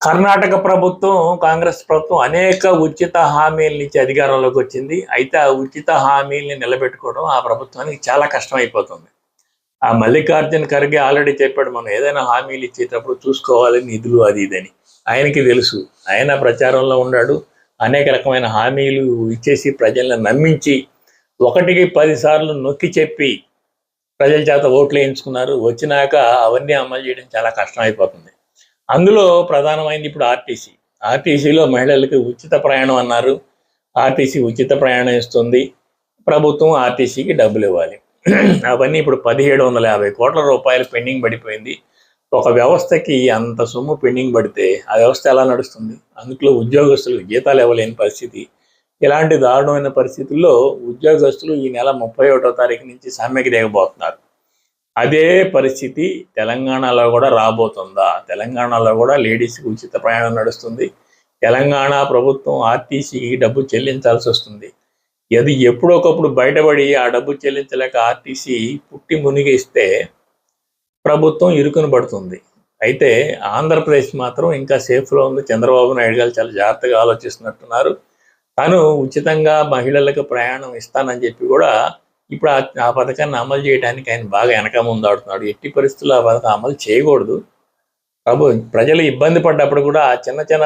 కర్ణాటక ప్రభుత్వం, కాంగ్రెస్ ప్రభుత్వం అనేక ఉచిత హామీలను ఇచ్చి అధికారంలోకి వచ్చింది. అయితే ఆ ఉచిత హామీల్ని నిలబెట్టుకోవడం ఆ ప్రభుత్వానికి చాలా కష్టమైపోతుంది. ఆ మల్లికార్జున ఖర్గే ఆల్రెడీ చెప్పాడు, మనం ఏదైనా హామీలు ఇచ్చేటప్పుడు చూసుకోవాలి నిధులు అది ఇదని. ఆయనకి తెలుసు, ఆయన ప్రచారంలో ఉన్నాడు. అనేక రకమైన హామీలు ఇచ్చేసి ప్రజలను నమ్మించి 1కి 10 సార్లు నొక్కి చెప్పి ప్రజల చేత ఓట్లు వేయించుకున్నారు. వచ్చినాక అవన్నీ అమలు చేయడం చాలా కష్టమైపోతుంది. అందులో ప్రధానమైనది ఇప్పుడు ఆర్టీసీలో మహిళలకు ఉచిత ప్రయాణం అన్నారు. ఆర్టీసీ ఉచిత ప్రయాణం ఇస్తుంది. ప్రభుత్వం ఆర్టీసీకి డబ్బులు ఇవ్వాలి. అవన్నీ ఇప్పుడు 1750 కోట్ల రూపాయలు పెండింగ్ పడిపోయింది. ఒక వ్యవస్థకి అంత సొమ్ము పెండింగ్ పడితే ఆ వ్యవస్థ ఎలా నడుస్తుంది? అందులో ఉద్యోగస్తులు జీతాలు ఇవ్వలేని పరిస్థితి. ఇలాంటి దారుణమైన పరిస్థితుల్లో ఉద్యోగస్తులు ఈ నెల 31వ తారీఖు నుంచి సమ్మెకి దిగబోతున్నారు. అదే పరిస్థితి తెలంగాణలో కూడా రాబోతుందా? తెలంగాణలో కూడా లేడీస్కి ఉచిత ప్రయాణం నడుస్తుంది. తెలంగాణ ప్రభుత్వం ఆర్టీసీకి డబ్బు చెల్లించాల్సి వస్తుంది. అది ఎప్పుడొకప్పుడు బయటపడి ఆ డబ్బు చెల్లించలేక ఆర్టీసీ పుట్టి మునిగిస్తే ప్రభుత్వం ఇరుకున పడుతుంది. అయితే ఆంధ్రప్రదేశ్ మాత్రం ఇంకా సేఫ్లో ఉంది. చంద్రబాబు నాయుడు గారు చాలా జాగ్రత్తగా ఆలోచిస్తున్నట్టున్నారు. తను ఉచితంగా మహిళలకు ప్రయాణం ఇస్తానని చెప్పి కూడా ఇప్పుడు ఆ పథకాన్ని అమలు చేయడానికి ఆయన బాగా వెనక ముందు ఆడుతున్నాడు. ఎట్టి పరిస్థితుల్లో ఆ పథకం అమలు చేయకూడదు. ప్రజలు ఇబ్బంది పడ్డప్పుడు కూడా ఆ చిన్న చిన్న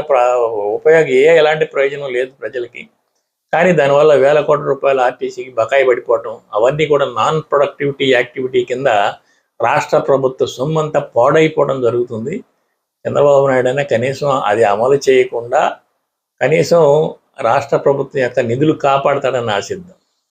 ఉపయోగం ఎలాంటి ప్రయోజనం లేదు ప్రజలకి. కానీ దానివల్ల వేల కోట్ల రూపాయలు ఆర్టీసీకి బకాయి పడిపోవటం, అవన్నీ కూడా నాన్ ప్రొడక్టివిటీ యాక్టివిటీ కింద రాష్ట్ర ప్రభుత్వ సొమ్మంతా పాడైపోవడం జరుగుతుంది. చంద్రబాబు నాయుడు అయినా కనీసం అది అమలు చేయకుండా కనీసం రాష్ట్ర ప్రభుత్వం యొక్క నిధులు కాపాడతాడని ఆశిద్దాం.